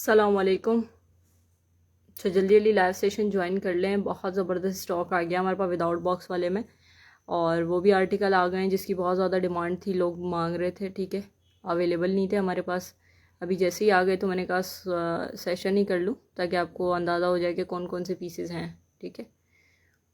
अस्सलाम वालेकुम। तो जल्दी जल्दी लाइव सेशन ज्वाइन कर लें। बहुत ज़बरदस्त स्टॉक आ गया हमारे पास विदाउट बॉक्स वाले में, और वो भी आर्टिकल आ गए हैं जिसकी बहुत ज़्यादा डिमांड थी, लोग मांग रहे थे। ठीक है, अवेलेबल नहीं थे हमारे पास। अभी जैसे ही आ गए तो मैंने कहा सेशन ही कर लूँ ताकि आपको अंदाज़ा हो जाए कि कौन कौन से पीसेस हैं। ठीक है,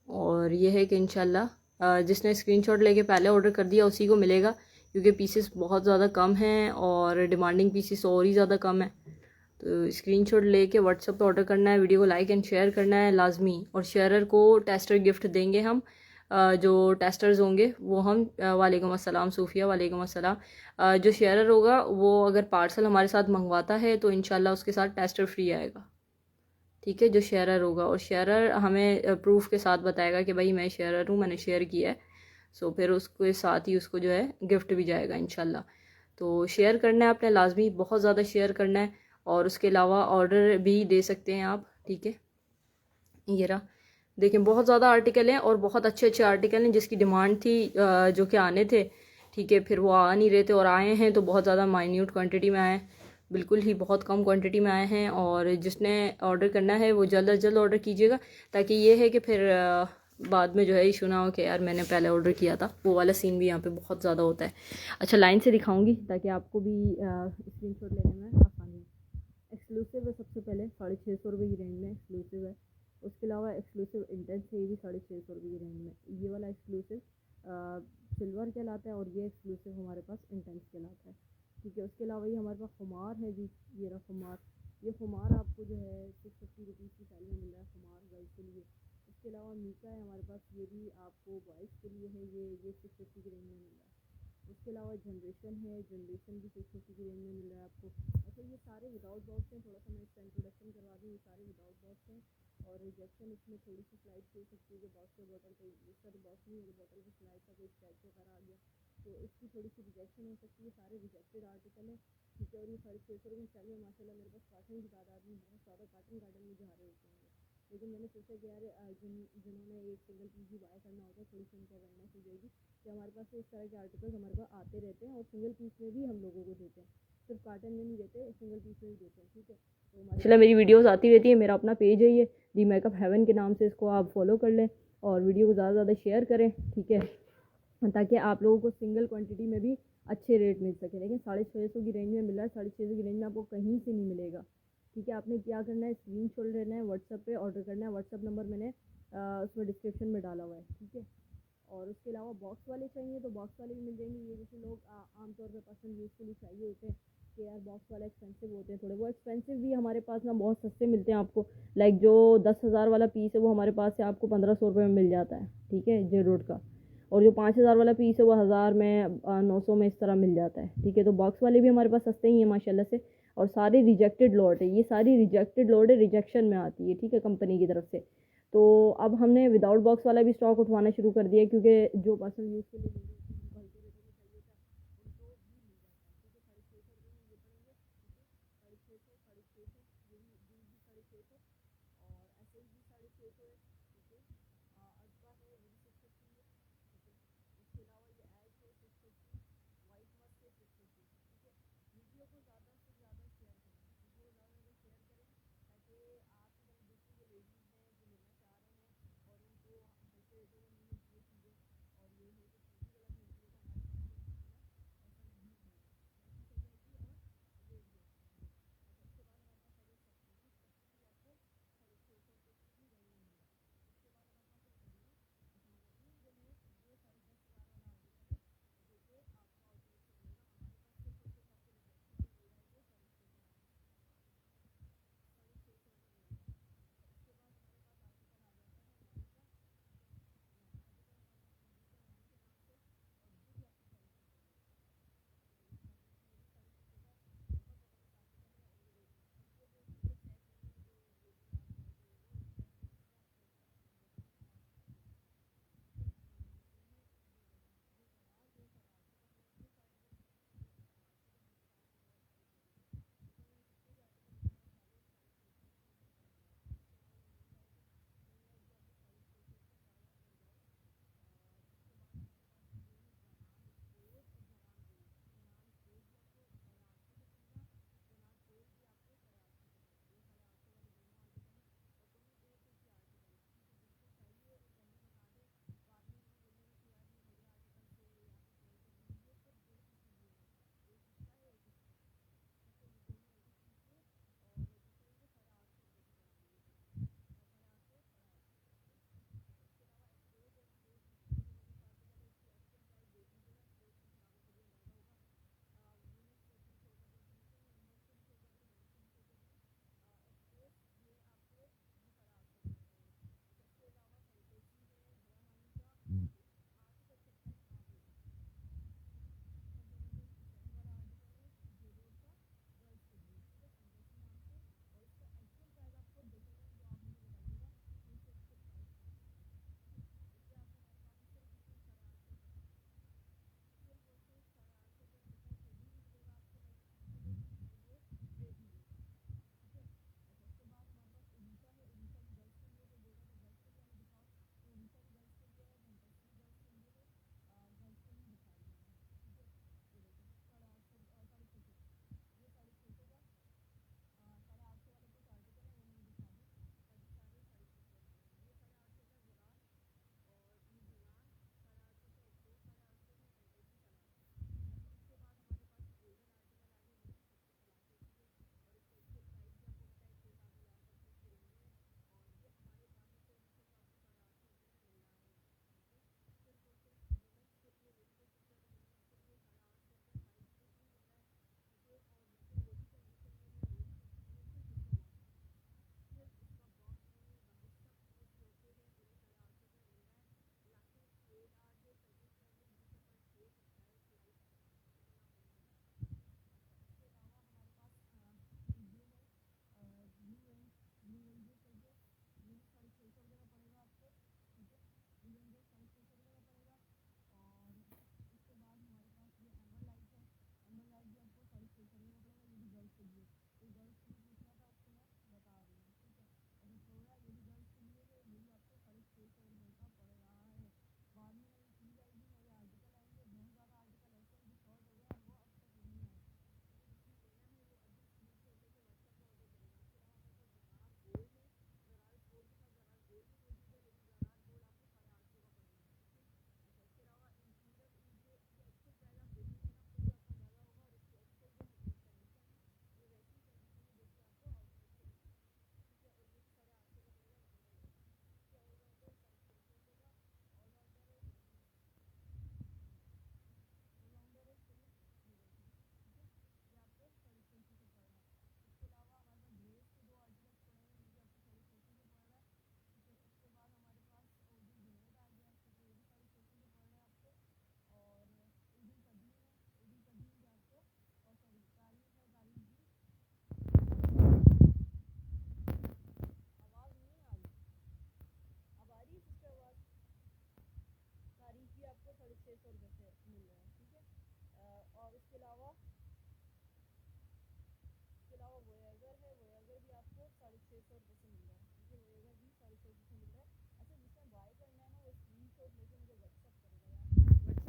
और ये है कि इंशाल्लाह जिसने स्क्रीनशॉट लेके पहले ऑर्डर कर दिया उसी को मिलेगा, क्योंकि पीसेस बहुत ज़्यादा कम हैं और डिमांडिंग पीसेस और ही ज़्यादा कम है। तो स्क्रीनशॉट लेके व्हाट्सएप पे ऑर्डर करना है, वीडियो को लाइक एंड शेयर करना है लाजमी, और शेयरर को टेस्टर गिफ्ट देंगे हम। जो टेस्टर्स होंगे वो हम वालेकुम अस्सलाम सूफिया, वालेकुम अस्सलाम। जो शेयरर होगा वो अगर पार्सल हमारे साथ मंगवाता है तो इंशाल्लाह उसके साथ टेस्टर फ्री आएगा। ठीक है, जो शेयरर होगा, और शेयरर हमें प्रूफ के साथ बताएगा कि भाई मैं शेयरर हूँ, मैंने शेयर किया है। सो फिर उसके साथ ही उसको जो है गिफ्ट भी जाएगा इंशाल्लाह। तो शेयर करना है आपने लाजमी, बहुत ज़्यादा शेयर करना है। और उसके अलावा ऑर्डर भी दे सकते हैं आप। ठीक है, ये रहा, देखें बहुत ज़्यादा आर्टिकल हैं और बहुत अच्छे अच्छे आर्टिकल हैं जिसकी डिमांड थी, जो कि आने थे। ठीक है, फिर वो आ नहीं रहे थे, और आए हैं तो बहुत ज़्यादा माइन्यूट क्वांटिटी में आए हैं, बिल्कुल ही बहुत कम क्वांटिटी में आए हैं। और जिसने ऑर्डर करना है वो जल्द अज जल्द ऑर्डर कीजिएगा, ताकि ये है कि फिर बाद में जो है इशू ना हो कि यार मैंने पहले ऑर्डर किया था। वो वाला सीन भी यहाँ पे बहुत ज़्यादा होता है। अच्छा, लाइन से दिखाऊंगी ताकि आपको भी स्क्रीनशॉट लेने में आसानी है। एक्सक्लूसिव है, सबसे पहले 650 की रेंज में एक्सक्लूसिव है। उसके अलावा एक्सक्लूसिव इंटेंस है, ये भी 650 की रेंज में। ये वाला एक्सक्लूसिव सिल्वर कहलाता है, और ये एक्सक्लूसिव हमारे पास इंटेंस कहलाता है। ठीक है, उसके अलावा ये हमारे पास खुमार है जी। ये रहा खुमार। ये खुमार आपको जो है 650 रुपीज़ की सेल में मिल रहा है, खुमार गर्ल्स के लिए। इसके अलावा मीका है हमारे पास, ये भी आपको बॉयज़ के लिए है। ये 650 की रेंज में मिल रहा है। उसके अलावा जनरेशन है, जनरेशन भी 650 की रेंज में मिल रहा है आपको। अच्छा, ये सारे विदाउट बॉक्स हैं। थोड़ा सा मैं इसका इंट्रोडक्शन करवा दूँ, ये सारे विदाउट बॉक्स हैं। और रिजेक्शन इसमें थोड़ी सी स्लाइड हो सकती है कि बॉक्स पे बॉटल पे, इसका तो बॉक्स नहीं है, बॉटल पे स्लाइड का कोई स्क्रैच वगैरह आ गया तो इसकी थोड़ी सी रिजेक्शन हो सकती है। सारे रिजेक्टेड आर्टिकल हैं। ठीक है, और ये 650 की सेल में माशाल्लाह मेरे पास काटन की तादाद में बहुत ज़्यादा काटन में जा रहे होते हैं। लेकिन मैंने सोचा कि यार जिन्होंने एक सिंगल पीस भी बाय करना होता है, थोड़ी सी उनको अवेयरनेस हो जाएगी कि हमारे पास इस तरह के आर्टिकल्स हमारे पास आते रहते हैं, और सिंगल पीस में भी हम लोगों को देते हैं, सिर्फ कार्टन में नहीं देते, सिंगल पीस में भी देते हैं। ठीक है, तो माशाल्लाह मेरी वीडियोस आती रहती है। मेरा अपना पेज है ये दी मेकअप हेवन के नाम से, इसको आप फॉलो कर लें और वीडियो को ज़्यादा से ज़्यादा शेयर करें। ठीक है, ताकि आप लोगों को सिंगल क्वांटिटी में भी अच्छे रेट मिल सके। लेकिन 650 की रेंज में मिल रहा है, 650 की रेंज में आपको कहीं से नहीं मिलेगा। ठीक है, आपने क्या करना है, स्क्रीनशॉट लेना है, व्हाट्सएप पे ऑर्डर करना है। व्हाट्सएप नंबर मैंने उसमें डिस्क्रिप्शन में डाला हुआ है। ठीक है, और उसके अलावा बॉक्स वाले चाहिए तो बॉक्स वाले भी मिल जाएंगे। ये जैसे लोग आमतौर पर पर्सनल यूज़ के लिए चाहिए होते हैं कि यार बॉक्स वाला एक्सपेंसिव होते हैं थोड़े, वो एक्सपेंसिव भी हमारे पास ना बहुत सस्ते मिलते हैं आपको। लाइक जो 10,000 वाला पीस है वो हमारे पास से आपको 1500 रुपये में मिल जाता है। ठीक है, जे रोड का। और जो 5,000 वाला पीस है वो 1000 में 900 में इस तरह मिल जाता है। ठीक है, तो बॉक्स वाले भी हमारे पास सस्ते ही हैं माशाल्लाह से। और सारे रिजेक्टेड लॉट है, ये सारी रिजेक्टेड लॉट है, रिजेक्शन में आती है। ठीक है, कंपनी की तरफ से। तो अब हमने विदाउट बॉक्स वाला भी स्टॉक उठवाना शुरू कर दिया, क्योंकि जो पर्सनल यूज़ के लिए लोग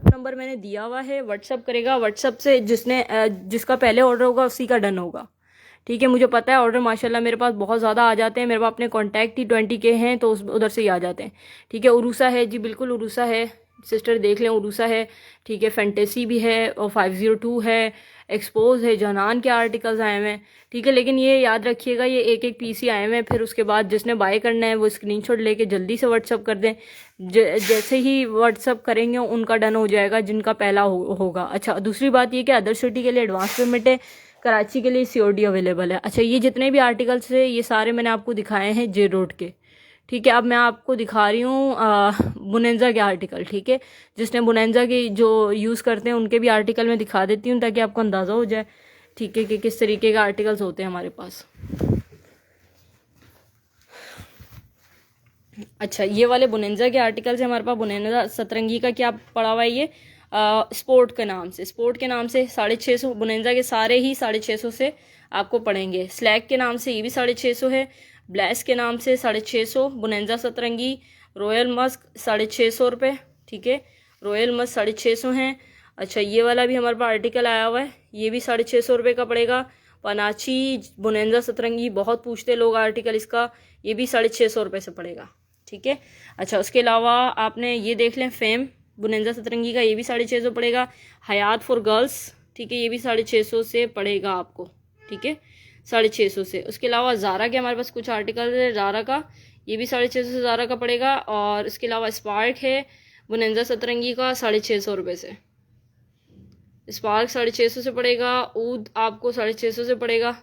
नंबर मैंने दिया हुआ है, व्हाट्सअप करेगा, व्हाट्सअप से जिसका पहले ऑर्डर होगा उसी का डन होगा। ठीक है, मुझे पता है ऑर्डर माशाल्लाह मेरे पास बहुत ज़्यादा आ जाते हैं, मेरे पास अपने कॉन्टैक्ट ही 20K हैं, तो उधर से ही आ जाते हैं। ठीक है, उरूसा है जी, बिल्कुल उरूसा है सिस्टर, देख लें उरूसा है। ठीक है, फैंटेसी भी है और 502 है, एक्सपोज है, जनान के आर्टिकल्स आए हुए हैं। ठीक है, लेकिन ये याद रखिएगा ये एक एक पीस ही आए हुए हैं, फिर उसके बाद जिसने बाय करना है वो स्क्रीनशॉट लेके जल्दी से व्हाट्सअप कर दें। जैसे ही व्हाट्सअप करेंगे उनका डन हो जाएगा जिनका पहला होगा। अच्छा, दूसरी बात ये कि अदर सिटी के लिए एडवांस पेमेंट है, कराची के लिए COD अवेलेबल है। अच्छा, ये जितने भी आर्टिकल्स है ये सारे मैंने आपको दिखाए हैं जे रोड के। ठीक है, अब मैं आपको दिखा रही हूँ बुनेंजा के आर्टिकल। ठीक है, जिसने बुनेंजा के जो यूज़ करते हैं उनके भी आर्टिकल मैं दिखा देती हूँ ताकि आपको अंदाज़ा हो जाए। ठीक है, कि किस तरीके के आर्टिकल्स होते हैं हमारे पास। अच्छा, ये वाले बुनेंजा के आर्टिकल्स हैं हमारे पास। बुनेंजा सतरंगी का क्या पड़ा हुआ है ये स्पोर्ट के नाम से, 650 बुनेंजा के सारे ही 650 से आपको पड़ेंगे। स्लैक के नाम से ये भी 650 है, ब्लैस के नाम से 650, बुनेंजा सतरंगी, रॉयल मस्क 650 रुपये। ठीक है, रॉयल मस्क 650 हैं। अच्छा, ये वाला भी हमारे पास आर्टिकल आया हुआ है, ये भी 650 रुपये का पड़ेगा। पनाची बुनेंजा सतरंगी बहुत पूछते लोग आर्टिकल इसका, ये भी 650 रुपये से पड़ेगा। ठीक है, अच्छा उसके अलावा आपने ये देख लें फेम बुनेंजा सतरंगी का, ये भी 650 पड़ेगा। हयात फॉर गर्ल्स, ठीक है, ये भी 650 से पड़ेगा आपको। ठीक है, 650 से। उसके अलावा ज़ारा के हमारे पास कुछ आर्टिकल है ज़ारा का, ये भी 650 से ज़ारा का पड़ेगा। और इसके अलावा स्पार्क है बुनेंजा सतरंगी का 650 रुपये से, स्पार्क 650 से पड़ेगा। ऊद आपको 650 से पड़ेगा।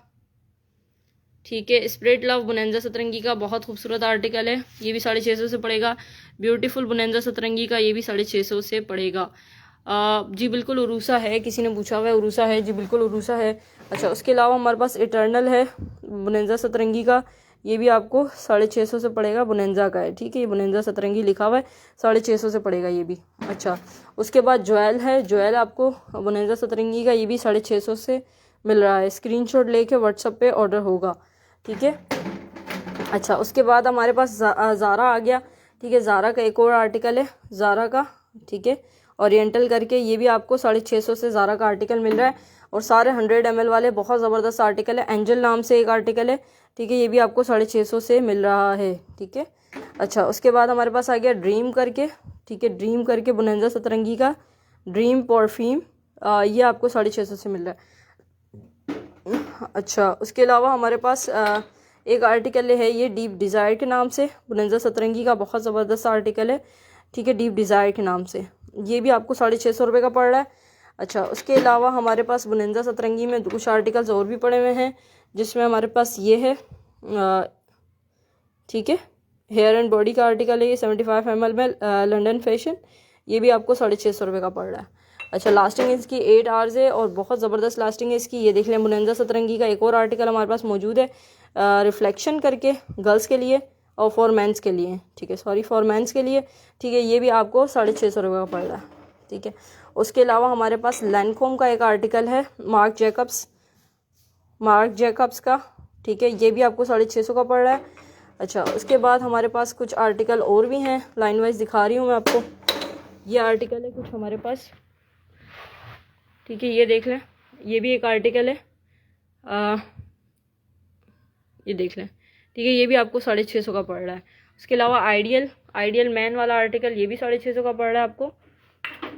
ठीक है, स्प्रिट लव बुनेंजा सतरंगी का बहुत खूबसूरत आर्टिकल है, ये भी 650 से पड़ेगा। ब्यूटीफुल बुनेंजा सतरंगी का ये भी 650 से पड़ेगा। जी बिल्कुल उरूसा है, किसी ने पूछा हुआ है उरूसा है, जी बिल्कुल उरूसा है। अच्छा, उसके अलावा हमारे पास इटर्नल है बुनेंजा सतरंगी का, ये भी आपको 650 से पड़ेगा, बुनेंजा का है। ठीक है, ये बुनेंजा सतरंगी लिखा हुआ है, 650 से पड़ेगा ये भी। अच्छा, उसके बाद जोएल है, जोएल आपको बुनेंजा सतरंगी का ये भी 650 से मिल रहा है। स्क्रीनशॉट लेके व्हाट्सएप पे ऑर्डर होगा। ठीक है, अच्छा उसके बाद हमारे पास ज़ारा आ गया। ठीक है, ज़ारा का एक और आर्टिकल है ज़ारा का। ठीक है, ओरिएंटल करके, ये भी आपको 650 से ज़ारा का आर्टिकल मिल रहा है, और सारे 100 ml वाले बहुत ज़बरदस्त आर्टिकल है। एंजल नाम से एक आर्टिकल है, ठीक है, ये भी आपको 650 से मिल रहा है। ठीक है, अच्छा उसके बाद हमारे पास आ गया ड्रीम करके। ठीक है, ड्रीम करके बुनेंजा सतरंगी का ड्रीम परफ्यूम, ये आपको 650 से मिल रहा है। अच्छा, उसके अलावा हमारे पास एक आर्टिकल है, ये डीप डिज़ायर के नाम से, बुनेंजा सतरंगी का बहुत ज़बरदस्त आर्टिकल है। ठीक है, डीप डिज़ायर के नाम से, ये भी आपको 650 रुपये का पड़ रहा है। अच्छा, उसके अलावा हमारे पास बुनेंजा सतरंगी में कुछ आर्टिकल्स और भी पड़े हुए हैं, जिसमें हमारे पास ये है, ठीक है, हेयर एंड बॉडी का आर्टिकल है, ये 75 ml में लंदन फैशन, ये भी आपको 650 रुपये का पड़ रहा है। अच्छा, लास्टिंग इसकी 8 आवर्स है और बहुत ज़बरदस्त लास्टिंग है इसकी। ये देख लें, बुनेंजा सतरंगी का एक और आर्टिकल हमारे पास मौजूद है, रिफ्लेक्शन करके, गर्ल्स के लिए और फॉर मेंस के लिए। ठीक है, सॉरी, फॉर मेंस के लिए। ठीक है, ये भी आपको 650 रुपये का पड़ रहा है। ठीक है, उसके अलावा हमारे पास लैंडकोम का एक आर्टिकल है, मार्क जैकब्स का। ठीक है, ये भी आपको 650 का पड़ रहा है। अच्छा, उसके बाद हमारे पास कुछ आर्टिकल और भी हैं, लाइन वाइज दिखा रही हूँ मैं आपको। ये आर्टिकल है कुछ हमारे पास, ठीक है, ये देख लें, ये भी एक आर्टिकल है, ये देख लें। ठीक है, ये भी आपको 650 का पड़ रहा है। उसके अलावा आइडियल मैन वाला आर्टिकल, ये भी 650 का पड़ रहा है आपको,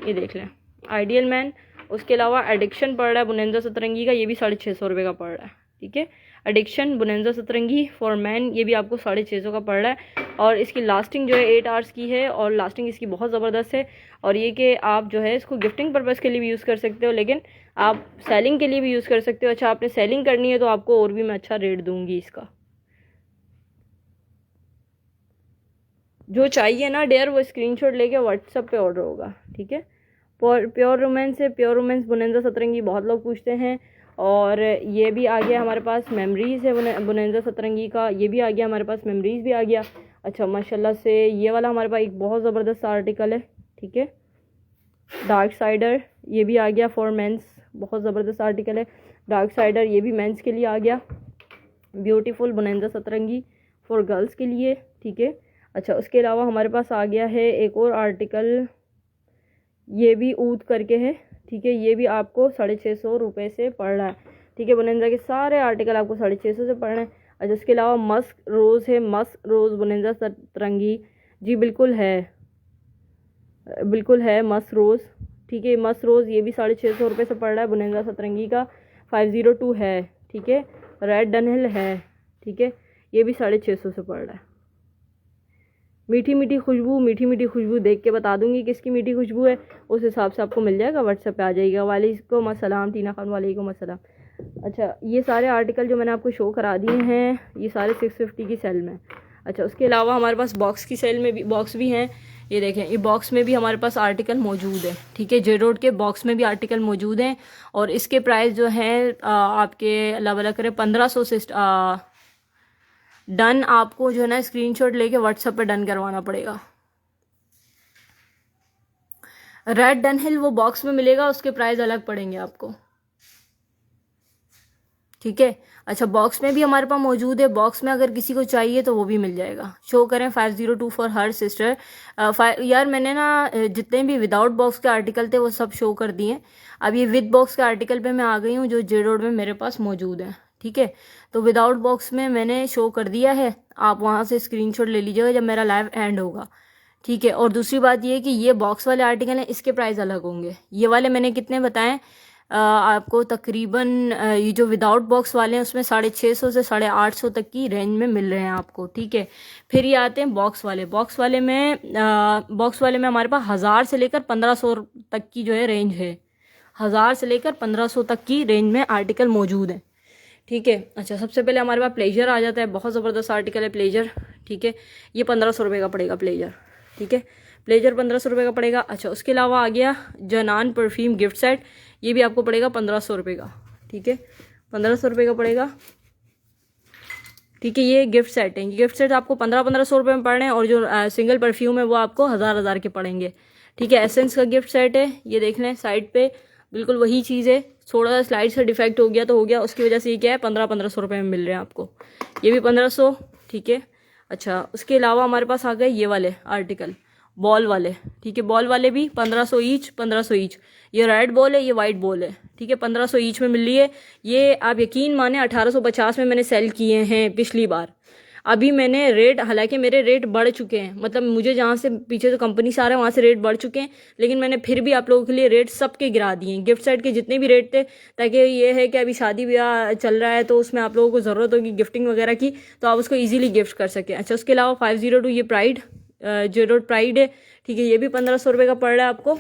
ये देख लें, आइडियल मैन। उसके अलावा एडिक्शन पड़ रहा है बुनेंजा सतरंगी का, ये भी 650 रुपये का पड़ रहा है। ठीक है, एडिक्शन बुनेंजा सतरंगी फॉर मैन, ये भी आपको 650 का पड़ रहा है। और इसकी लास्टिंग जो है 8 आवर्स की है, और लास्टिंग इसकी बहुत ज़बरदस्त है। और ये कि आप जो है इसको गिफ्टिंग पर्पज़ के लिए भी यूज़ कर सकते हो, लेकिन आप सेलिंग के लिए भी यूज़ कर सकते हो। अच्छा, आपने सेलिंग करनी है तो आपको और भी मैं अच्छा रेट दूँगी इसका। जो चाहिए ना डेयर, वो स्क्रीनशॉट लेके व्हाट्सएप पे ऑर्डर होगा। ठीक है, प्योर रोमांस है, प्योर रोमांस बुनेंजा सतरंगी बहुत लोग पूछते हैं। और ये भी आ गया हमारे पास, मेमरीज़ है बुनेंजा सतरंगी का, ये भी आ गया हमारे पास, मेमरीज़ भी आ गया। अच्छा, माशाल्लाह से ये वाला हमारे पास एक बहुत ज़बरदस्त आर्टिकल है। ठीक है, डार्क साइडर, ये भी आ गया फॉर मेंस, बहुत ज़बरदस्त आर्टिकल है डार्क साइडर, ये भी मेंस के लिए आ गया। ब्यूटीफुल बुनेंजा सतरंगी फॉर गर्ल्स के लिए। ठीक है, अच्छा उसके अलावा हमारे पास आ गया है एक और आर्टिकल, ये भी ऊद करके है, ठीक है। ये भी आपको 650 रुपये से पड़ रहा है, ठीक है। बोनेंजा के सारे आर्टिकल आपको 650 से पड़ रहे हैं। अच्छा, इसके अलावा मस्क रोज़ है, मस्क रोज़ बोनेंजा सतरंगी, जी बिल्कुल है, बिल्कुल है मस्क रोज़, ठीक है। मस्क रोज़ ये भी 650 रुपये से पड़ रहा है, बोनेंजा सतरंगी का 502 है, ठीक है। रेड डनहिल है, ठीक है, ये भी 650 से पड़ रहा है। मीठी मीठी खुशबू, मीठी मीठी खुशबू देख के बता दूंगी किसकी मीठी खुशबू है, उस हिसाब से आपको मिल जाएगा, व्हाट्सएप पे आ जाएगा। वालेकुम अस्सलाम टीना खान, वालेकुम अस्सलाम। अच्छा, ये सारे आर्टिकल जो मैंने आपको शो करा दिए हैं, ये सारे 650 की सेल में। अच्छा, उसके अलावा हमारे पास बॉक्स की सेल में भी बॉक्स भी हैं, ये देखें, ये बॉक्स में भी हमारे पास आर्टिकल मौजूद है, ठीक है। जे रोड के बॉक्स में भी आर्टिकल मौजूद हैं और इसके प्राइस जो हैं आपके अल्लाह भला करे 1500 से डन आपको जो है ना स्क्रीनशॉट लेके व्हाट्सएप पे डन करवाना पड़ेगा। रेड डनहिल वो बॉक्स में मिलेगा, उसके प्राइस अलग पड़ेंगे आपको, ठीक है। अच्छा, बॉक्स में भी हमारे पास मौजूद है, बॉक्स में अगर किसी को चाहिए तो वो भी मिल जाएगा। शो करें 502 फॉर हर सिस्टर। यार मैंने ना जितने भी विदाउट बॉक्स के आर्टिकल थे वो सब शो कर दिए। अब ये विद बॉक्स के आर्टिकल पे मैं आ गई हूँ जो जे रोड में मेरे पास मौजूद है, ठीक है। तो विदाउट बॉक्स में मैंने शो कर दिया है, आप वहाँ से स्क्रीनशॉट ले लीजिएगा जब मेरा लाइव एंड होगा, ठीक है। और दूसरी बात ये कि ये बॉक्स वाले आर्टिकल हैं, इसके प्राइस अलग होंगे। ये वाले मैंने कितने बताएं आपको, तकरीबन ये जो विदाउट बॉक्स वाले हैं उसमें 650 से 850 तक की रेंज में मिल रहे हैं आपको, ठीक है। फिर ये आते हैं बॉक्स वाले। बॉक्स वाले में हमारे पास 1000 से लेकर 1500 तक की जो है रेंज है, 1000 से लेकर 1500 तक की रेंज में आर्टिकल मौजूद है, ठीक है। अच्छा, सबसे पहले हमारे पास प्लेजर आ जाता है, बहुत ज़बरदस्त आर्टिकल है प्लेजर, ठीक है। ये 1500 रुपये का पड़ेगा प्लेजर, ठीक है। प्लेजर 1500 रुपये का पड़ेगा। अच्छा, उसके अलावा आ गया जनान परफ्यूम गिफ्ट सेट, ये भी आपको पड़ेगा 1500 रुपये का, ठीक है, 1500 रुपये का पड़ेगा, ठीक है। ये गिफ्ट सेट है, गिफ्ट सेट आपको 1500 रुपये में पड़ रहे हैं और जो सिंगल परफ्यूम है वो आपको 1000 के पड़ेंगे, ठीक है। एसेंस का गिफ्ट सेट है, ये देख लें साइड पे बिल्कुल वही चीज़ है, थोड़ा सा स्लाइड से डिफेक्ट हो गया तो हो गया, उसकी वजह से ये क्या है 1500 रुपये में मिल रहे हैं आपको, ये भी 1500, ठीक है। अच्छा, उसके अलावा हमारे पास आ गए ये वाले आर्टिकल बॉल वाले, ठीक है। बॉल वाले भी 1500 ईच, 1500 ईच। ये रेड बॉल है, ये वाइट बॉल है, ठीक है, 1500 ईच में मिल रही है। ये आप यकीन माने 1850 में मैंने सेल किए हैं पिछली बार। अभी मैंने रेट, हालांकि मेरे रेट बढ़ चुके हैं, मतलब मुझे जहाँ से पीछे तो कंपनी से आ रहा है वहाँ से रेट बढ़ चुके हैं, लेकिन मैंने फिर भी आप लोगों के लिए रेट सबके गिरा दिए हैं, गिफ्ट सेट के जितने भी रेट थे, ताकि ये है कि अभी शादी ब्याह चल रहा है तो उसमें आप लोगों को ज़रूरत होगी गिफ्टिंग वगैरह की, तो आप उसको ईजिली गिफ्ट कर सकें। अच्छा, उसके अलावा 502 ये प्राइड जे रोड प्राइड है, ठीक है, ये भी 1500 रुपये का पड़ रहा है आपको।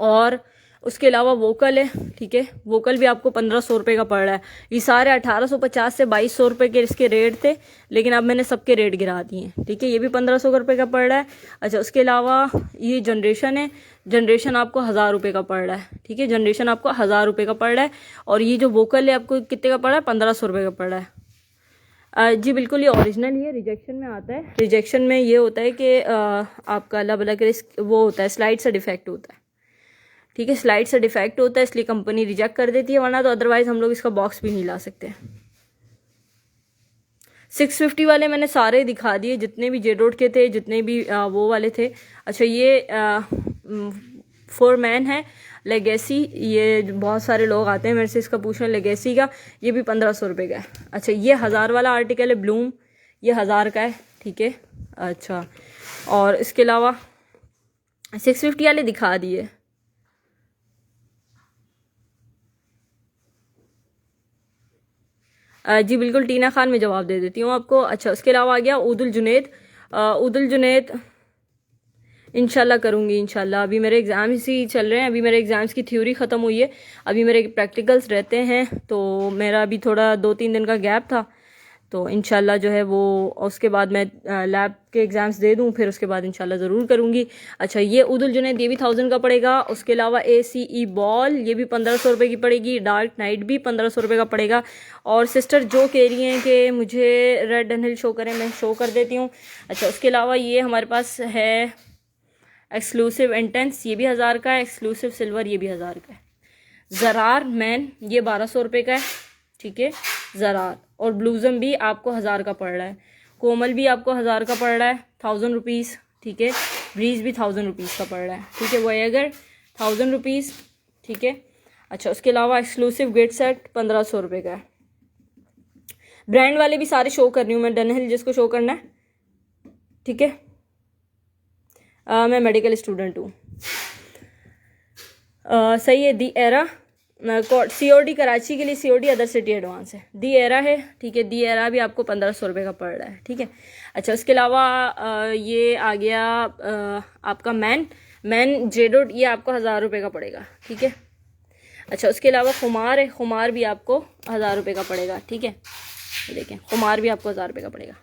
और उसके अलावा वोकल है, ठीक है, वोकल भी आपको 1500 रुपये का पड़ रहा है। ये सारे 1850 से 2200 रुपये के इसके रेट थे, लेकिन अब मैंने सबके रेट गिरा दिए हैं, ठीक है। ये भी 1500 रुपये का पड़ रहा है। अच्छा, उसके अलावा ये जनरेशन है, जनरेशन आपको 1000 रुपये का पड़ रहा है, ठीक है, जनरेशन आपको 1000 रुपये का पड़ रहा है। और ये जो वोकल है आपको कितने का पड़ रहा है, 1500 रुपये का पड़ रहा है। जी बिल्कुल, ये ओरिजिनल ही है, रिजेक्शन में आता है। रिजेक्शन में ये होता है कि आपका अल्लाह भला करे वो होता है, स्लाइड से डिफेक्ट होता है, ठीक है, स्लाइड से डिफेक्ट होता है, इसलिए कंपनी रिजेक्ट कर देती है, वरना तो अदरवाइज हम लोग इसका बॉक्स भी नहीं ला सकते। 650 वाले मैंने सारे दिखा दिए, जितने भी जे रोड के थे, जितने भी वो वाले थे। अच्छा, ये 4 मैन है लेगेसी, ये बहुत सारे लोग आते हैं मेरे से इसका पूछने, लेगेसी का, ये भी 1500 रुपये का है। अच्छा, ये 1000 वाला आर्टिकल है ब्लूम, ये 1000 का है, ठीक है। अच्छा, और इसके अलावा 650 वाले दिखा दिए। जी बिल्कुल टीना खान, में जवाब दे देती हूँ आपको। अच्छा, उसके अलावा आ गया उदुल जुनैद। उदुल जुनैद इंशाल्लाह करूँगी, इंशाल्लाह। अभी मेरे एग्ज़ाम्स ही चल रहे हैं, अभी मेरे एग्ज़ाम्स की थ्योरी ख़त्म हुई है, अभी मेरे प्रैक्टिकल्स रहते हैं, तो मेरा अभी थोड़ा 2-3 दिन का गैप था, तो इंशाल्लाह जो है वो उसके बाद मैं लैब के एग्ज़ाम्स दे दूँ, फिर उसके बाद इंशाल्लाह ज़रूर करूँगी। अच्छा, ये उदुल जुनैद, ये भी 1000 का पड़ेगा। उसके अलावा ACE बॉल, ये भी 1500 रुपये की पड़ेगी। डार्क नाइट भी 1500 रुपये का पड़ेगा। और सिस्टर जो कह रही हैं कि मुझे रेड डनहिल शो करें, मैं शो कर देती हूँ। अच्छा, उसके अलावा ये हमारे पास है एक्सक्लूसिव इंटेंस, ये भी 1000 का है। एक्सक्लूसिव सिल्वर, ये भी 1000 का है। ज़रार मैन, ये 1200 रुपये का है, ठीक है, ज़रार। और ब्लूज़म भी आपको 1000 का पड़ रहा है। कोमल भी आपको 1000 का पड़ रहा है, 1000 रुपीज़, ठीक है। ब्रीज भी 1000 रुपीज़ का पड़ रहा है, ठीक है। वोएगर 1000 रुपीज़, ठीक है। अच्छा, उसके अलावा एक्सक्लूसिव गिफ्ट सेट 1500 रुपये का है। ब्रांड वाले भी सारे शो कर रही हूँ मैं, डनहिल जिसको शो करना है, ठीक है। मैं मेडिकल स्टूडेंट हूँ। सही है। दी एरा COD कराची के लिए COD अदर सिटी एडवांस है। दी एरा है, ठीक है। दी एरा भी आपको 1500 रुपये का पड़ रहा है, ठीक है। अच्छा, उसके अलावा ये आ गया आपका मैन जेडोड, ये आपको 1000 रुपये का पड़ेगा, ठीक है। अच्छा, उसके अलावा खुमार है, खुमार भी आपको 1000 रुपये का पड़ेगा, ठीक है। ये देखें, खुमार भी आपको 1000 रुपये का पड़ेगा।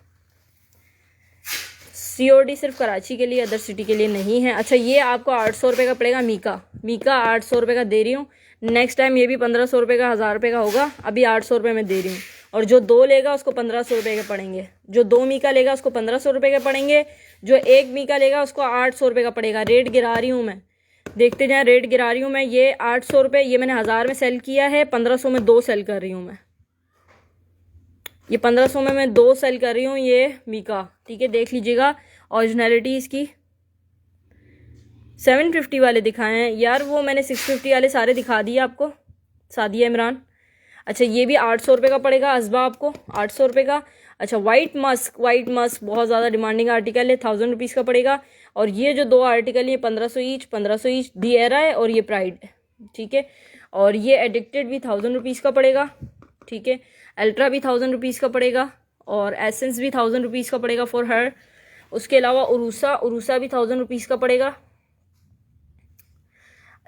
COD सिर्फ कराची के लिए, अदर सिटी के लिए नहीं है। अच्छा, ये आपको 800 रुपये का पड़ेगा। मीका 800 रुपये का दे रही हूँ। नेक्स्ट टाइम ये भी 1500 रुपये का, 1000 रुपये का होगा। अभी 800 रुपये में दे रही हूँ। और जो 2 लेगा उसको 1500 रुपये के पड़ेंगे। जो 2 मीका लेगा उसको 1500 रुपये के पड़ेंगे। जो 1 मीका लेगा उसको 800 रुपये का पड़ेगा। रेट गिरा रही हूँ मैं, देखते जाएँ, रेट गिरा रही हूँ मैं। ये 800 रुपये, ये मैंने 1000 में सेल किया है, 1500 में 2 सेल कर रही हूँ मैं। ये 1500 में मैं 2 सेल कर रही हूँ, ये मीका, ठीक है। देख लीजिएगा ओरिजिनलिटी इसकी। 750 वाले दिखाए हैं यार, वो मैंने 650 वाले सारे दिखा दिए आपको। सादिया इमरान। अच्छा, ये भी 800 रुपये का पड़ेगा। अजबा आपको 800 रुपये का। अच्छा, वाइट मस्क बहुत ज़्यादा डिमांडिंग आर्टिकल है, 1000 रुपीज़ का पड़ेगा। और ये जो 2 आर्टिकल ये 1500 ईच। दी एरा है और ये प्राइड है, ठीक है। और ये एडिक्टेड भी 1000 रुपीज़ का पड़ेगा, ठीक है। अल्ट्रा भी 1000 रुपीज़ का पड़ेगा। और एसेंस भी 1000 रुपीज़ का पड़ेगा फॉर हर। उसके अलावा उरूसा भी 1000 रुपीज़ का पड़ेगा।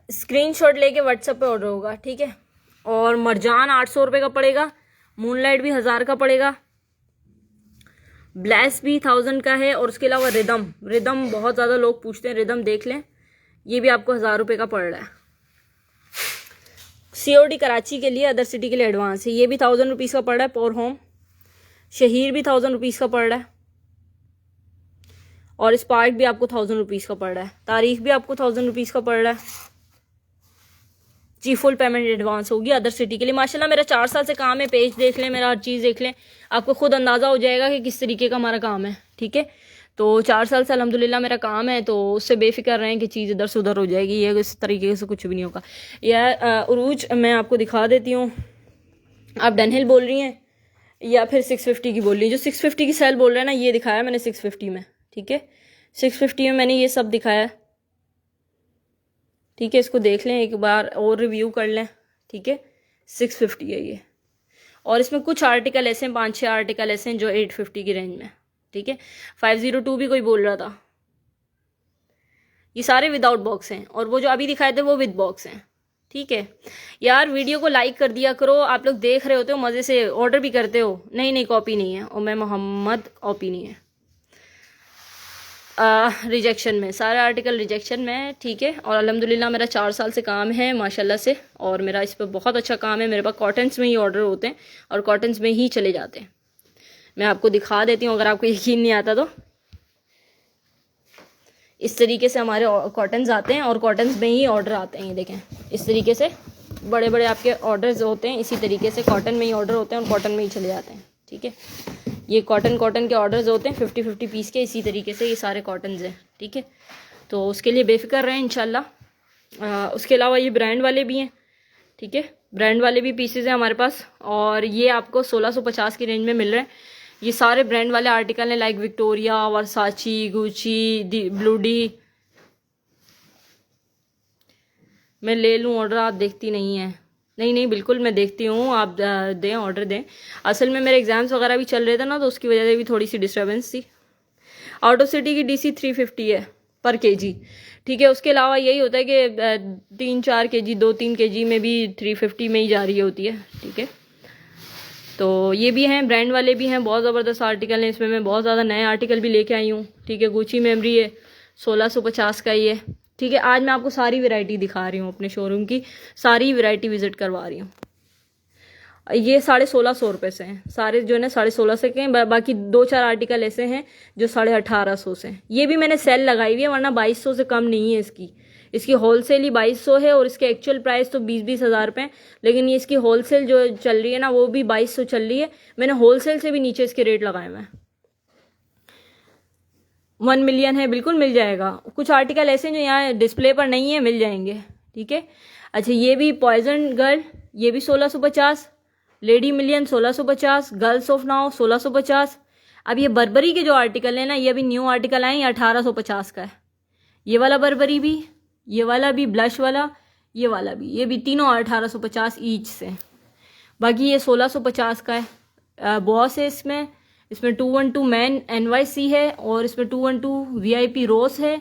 स्क्रीनशॉट लेके व्हाट्सएप पे ऑर्डर होगा, ठीक है। और मरजान 800 रुपये का पड़ेगा। मूनलाइट भी 1000 का पड़ेगा। ब्लैस भी 1000 का है। और उसके अलावा रिदम बहुत ज़्यादा लोग पूछते हैं, रिदम देख लें, ये भी आपको 1000 रुपये का पड़ रहा है। COD कराची के लिए, अदर सिटी के लिए एडवांस है। ये भी 1000 रुपीज़ का पड़ रहा है। पोर होम शहीर भी 1000 रुपीज़ का पड़ रहा है। और स्पार्क भी आपको 1000 रुपीज़ का पड़ रहा है। तारीख भी आपको 1000 रुपीज़ का पड़ रहा है जी। फुल पेमेंट एडवांस होगी अदर सिटी के लिए। माशाल्लाह मेरा 4 साल से काम है। पेज देख लें, मेरा हर चीज़ देख लें, आपको खुद अंदाज़ा हो जाएगा कि किस तरीके का हमारा काम है, ठीक है। तो 4 साल से अल्हम्दुलिल्लाह मेरा काम है, तो उससे बेफिक्र रहें कि चीज़ इधर से उधर हो जाएगी। ये इस तरीके से कुछ भी नहीं होगा। या उरूज मैं आपको दिखा देती हूँ। आप डनहिल बोल रही हैं या फिर 650 की बोल रही है? जो 650 की सेल बोल रहे हैं ना, ये दिखाया मैंने 650 में, ठीक है। 650 में मैंने ये सब दिखाया, ठीक है। इसको देख लें एक बार और रिव्यू कर लें, ठीक है। 650 है ये। और इसमें कुछ आर्टिकल ऐसे हैं, 5-6 आर्टिकल ऐसे हैं जो 850 की रेंज में, ठीक है। 502 भी कोई बोल रहा था। ये सारे विदाउट बॉक्स हैं। और वो जो अभी दिखाए थे वो विद बॉक्स हैं, ठीक है। यार वीडियो को लाइक कर दिया करो। आप लोग देख रहे होते हो मज़े से, ऑर्डर भी करते हो। नहीं कॉपी नहीं है। और मैं मोहम्मद कॉपी नहीं है, रिजेक्शन में, सारे आर्टिकल रिजेक्शन में, ठीक है। और अल्हम्दुलिल्लाह मेरा 4 साल से काम है माशाल्लाह से। और मेरा इस पर बहुत अच्छा काम है। मेरे पास कॉटन्स में ही ऑर्डर होते हैं और कॉटन्स में ही चले जाते हैं। मैं आपको दिखा देती हूँ अगर आपको यकीन नहीं आता तो। इस तरीके से हमारे कॉटन्स आते हैं और कॉटन्स में ही ऑर्डर आते हैं। ये देखें, इस तरीके से बड़े बड़े आपके ऑर्डर्स होते हैं। इसी तरीके से कॉटन में ही ऑर्डर होते हैं और कॉटन में ही चले जाते हैं, ठीक है। ये कॉटन के ऑर्डर्स होते हैं 50-50 पीस के। इसी तरीके से ये सारे कॉटन्स हैं, ठीक है। तो उसके लिए बेफिक्र रहें इंशाल्लाह। उसके अलावा ये ब्रांड वाले भी हैं, ठीक है। ब्रांड वाले भी पीसेज हैं हमारे पास। और ये आपको 1650 की रेंज में मिल रहे हैं। ये सारे ब्रांड वाले आर्टिकल हैं, लाइक विक्टोरिया, वर्साची, गुची, ब्लू डी। मैं ले लूँ ऑर्डर, आप देखती नहीं हैं? नहीं बिल्कुल मैं देखती हूँ, आप दें ऑर्डर दें। असल में मेरे एग्ज़ाम्स वगैरह भी चल रहे थे ना, तो उसकी वजह से भी थोड़ी सी डिस्टर्बेंस थी। आउट ऑफ सिटी की DC 350 है पर kg, ठीक है। उसके अलावा यही होता है कि 3-4 kg 2-3 kg में भी 350 में ही जा रही होती है, ठीक है। तो ये भी हैं, ब्रांड वाले भी हैं, बहुत ज़बरदस्त आर्टिकल हैं। इसमें मैं बहुत ज़्यादा नए आर्टिकल भी लेके आई हूँ, ठीक है। गुची मेमरी है 1650 का ही है, ठीक है। आज मैं आपको सारी वैरायटी दिखा रही हूँ, अपने शोरूम की सारी वैरायटी विजिट करवा रही हूँ। ये 1650 रुपये से हैं सारे, जो है ना 1650 के हैं। बाकी 2-4 आर्टिकल ऐसे हैं जो 1850 से हैं। ये भी मैंने सेल लगाई हुई है, वरना 2200 से कम नहीं है इसकी होलसेल ही 2200 है। और इसके एक्चुअल प्राइस तो 20-20 हज़ार रुपये हैं। लेकिन ये इसकी होलसेल जो चल रही है ना, वो भी 2200 चल रही है। मैंने होलसेल से भी नीचे इसके रेट लगाए हुए हैं। 1 मिलियन है, बिल्कुल मिल जाएगा। कुछ आर्टिकल ऐसे जो यहाँ डिस्प्ले पर नहीं है, मिल जाएंगे, ठीक है। अच्छा, ये भी पॉइजन गर्ल, ये भी 1650, lady million 1650, girls of now 1650। अब ये बर्बरी के जो आर्टिकल है ना, ये अभी न्यू आर्टिकल आए, ये 1850 का है। ये वाला बर्बरी भी, ये वाला भी ब्लश वाला, ये वाला भी, ये भी तीनों 1850 ईच से। बाकी ये 1650 का है। बॉस है इसमें 212 मैन NYC है, और इसमें 212 VIP रोस है,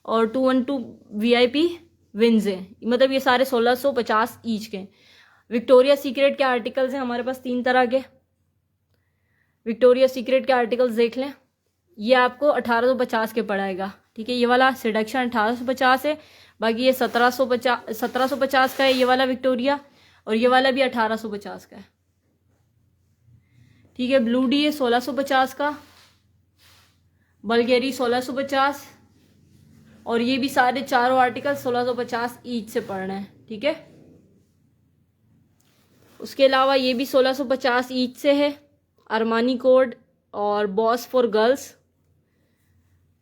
और 212 VIP विंस है। मतलब ये सारे 1650 ईच के। विक्टोरिया सीक्रेट के आर्टिकल्स हैं हमारे पास 3 तरह के। विक्टोरिया सीक्रेट के आर्टिकल्स देख लें, ये आपको 1850 के पड़ेगा, ठीक है। ये वाला सेडक्शन 1850 है, बाकी ये 1750 का है ये वाला विक्टोरिया, और ये वाला भी 1850 का है, ठीक है। ब्लू डी है 1650 का, बल्गेरी 1650, और ये भी सारे चारों आर्टिकल 1650 ईच से पड़ रहे हैं, ठीक है। उसके अलावा ये भी 1650 ईच से है। अरमानी कोड और बॉस फॉर गर्ल्स,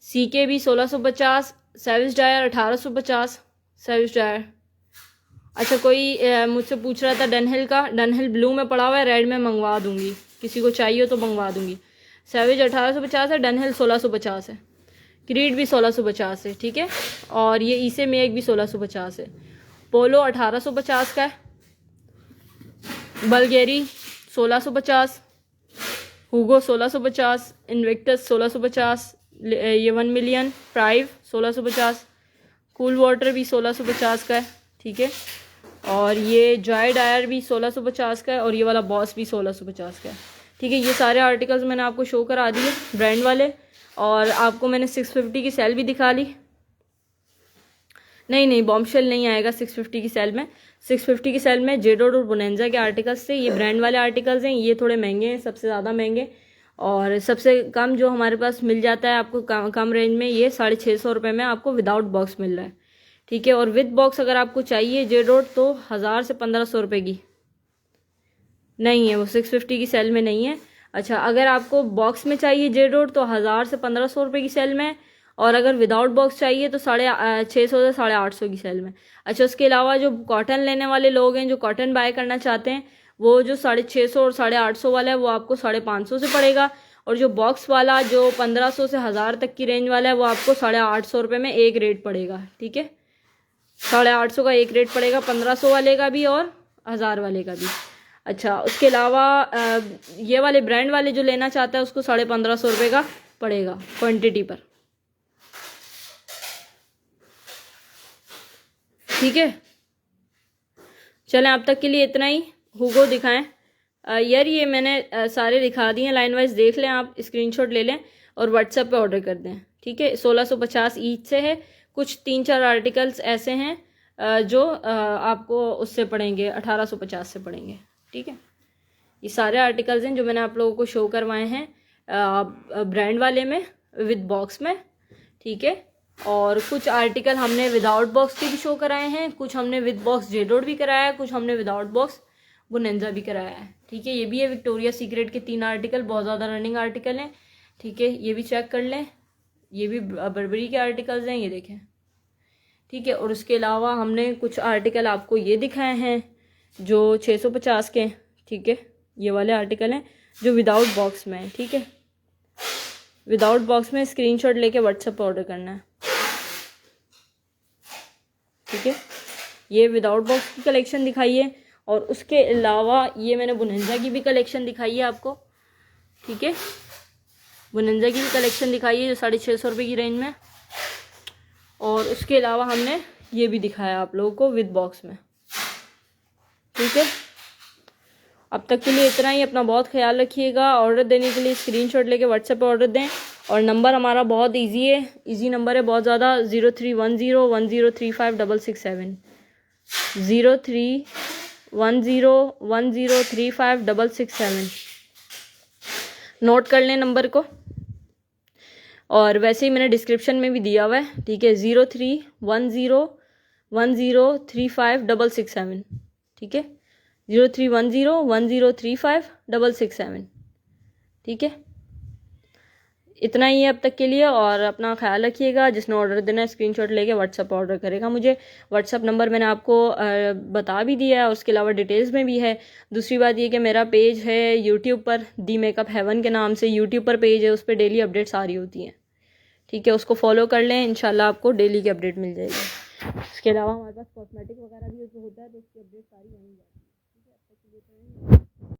CK भी 1650, सेविस डायर 1850, सेविस डायर। अच्छा, कोई मुझसे पूछ रहा था डनहिल का, डनहिल ब्लू में पड़ा हुआ है, रेड में मंगवा दूंगी, किसी को चाहिए हो तो मंगवा दूंगी। सेविज 1850 है, डनहिल 1650 है, क्रीड भी 1650 है, ठीक है। और ये ईसे में एक भी 1650 है। पोलो 1850 का है, बल्गेरी 1650, हुगो 1650, इन्विक्टस 1650, ये 1 मिलियन प्राइव 1650, कूल वाटर भी 1650 का है, ठीक है। और ये जॉय डायर भी 1650 का है, और ये वाला बॉस भी 1650 का है, ठीक है। ये सारे आर्टिकल्स मैंने आपको शो करा दिए ब्रांड वाले, और आपको मैंने 650 की सेल भी दिखा ली। नहीं, बॉम्बशेल नहीं आएगा 650 की सेल में। 650 की सेल में जेडोड और बोनेंजा के आर्टिकल्स थे, ये ब्रांड वाले आर्टिकल्स हैं, ये थोड़े महंगे हैं, सबसे ज़्यादा महंगे। और सबसे कम जो हमारे पास मिल जाता है आपको कम रेंज में, ये 650 रुपये में आपको विदाउट बॉक्स मिल रहा है, ठीक है। और विद बॉक्स अगर आपको चाहिए जेडोड तो 1000 से 1500 रुपये की नहीं है, वो 650 की सेल में नहीं है। अच्छा, अगर आपको बॉक्स में चाहिए जेडोड तो 1000 से 1500 रुपये की सेल में, और अगर विदाउट बॉक्स चाहिए तो 650 से 850 की सेल में। अच्छा, उसके अलावा जो कॉटन लेने वाले लोग हैं, जो कॉटन बाय करना चाहते हैं, वो जो 650 और 850 वाला है वो आपको 550 से पड़ेगा, और जो बॉक्स वाला जो 1500 से 1000 तक की रेंज वाला है वो आपको 850 रुपये में एक रेट पड़ेगा, ठीक है। 850 का एक रेट पड़ेगा, 1500 वाले का भी और 1000 वाले का भी। अच्छा, उसके अलावा ये वाले ब्रांड वाले जो लेना चाहता है उसको 1550 रुपये का पड़ेगा क्वांटिटी पर, ठीक है। चलें, अब तक के लिए इतना ही। हुगो दिखाएं यार, ये मैंने सारे दिखा दिए हैं, लाइन वाइज देख लें, आप स्क्रीनशॉट ले लें और व्हाट्सएप पे ऑर्डर कर दें, ठीक है। 1650 ईच से है। कुछ 3-4 आर्टिकल्स ऐसे हैं जो आपको उससे पड़ेंगे 1850 से पड़ेंगे, ठीक है। ये सारे आर्टिकल्स हैं जो मैंने आप लोगों को शो करवाए हैं ब्रांड वाले में विद बॉक्स में, ठीक है। और कुछ आर्टिकल हमने विदाउट बॉक्स के भी शो कराए हैं, कुछ हमने विद बॉक्स जेडोड भी कराया है, कुछ हमने विदाउट बॉक्स बोनेंजा भी कराया है, ठीक है। ये भी है विक्टोरिया सीक्रेट के 3 आर्टिकल, बहुत ज़्यादा रनिंग आर्टिकल हैं, ठीक है। ये भी चेक कर लें, ये भी बर्बरी के आर्टिकल्स हैं, ये देखें, ठीक है। और उसके अलावा हमने कुछ आर्टिकल आपको ये दिखाए हैं जो 650 के, ठीक है। ये वाले आर्टिकल हैं जो विदाउट बॉक्स में है, ठीक है। विदाउट बॉक्स में स्क्रीनशॉट लेके व्हाट्सएप पर ऑर्डर करना है, ठीक है। ये विदाउट बॉक्स की कलेक्शन दिखाई है, और उसके अलावा ये मैंने बोनेंजा की भी कलेक्शन दिखाई है आपको, ठीक है। बोनेंजा की भी कलेक्शन दिखाई है जो 650 रुपये की रेंज में, और उसके अलावा हमने ये भी दिखाया आप लोगों को विद बॉक्स में, ठीक है। अब तक के लिए इतना ही। अपना बहुत ख्याल रखिएगा। ऑर्डर देने के लिए स्क्रीनशॉट लेके व्हाट्सएप पर ऑर्डर दें, और नंबर हमारा बहुत इजी है, इजी नंबर है बहुत ज़्यादा, 031010356667 031010356667। नोट कर लें नंबर को, और वैसे ही मैंने डिस्क्रिप्शन में भी दिया हुआ है, ठीक है। 031010356667, ठीक है। 031010356667, ठीक है। इतना ही है अब तक के लिए, और अपना ख्याल रखिएगा। जिसने ऑर्डर देना है स्क्रीनशॉट लेके व्हाट्सअप ऑर्डर करेगा। मुझे व्हाट्सअप नंबर मैंने आपको बता भी दिया है, उसके अलावा डिटेल्स में भी है। दूसरी बात ये कि मेरा पेज है यूट्यूब पर, दी मेकअप हेवन के नाम से यूट्यूब पर पेज है, उस पर डेली अपडेट्स आ रही होती हैं। ठीक है, उसको फॉलो कर लें, इंशाल्लाह आपको डेली की अपडेट मिल जाएगी। इसके अलावा हमारे पास कॉस्मेटिक वगैरह भी होता है, तो उसकी अपडेट सारी आनी जाती है। ठीक है, अब तक के लिए तो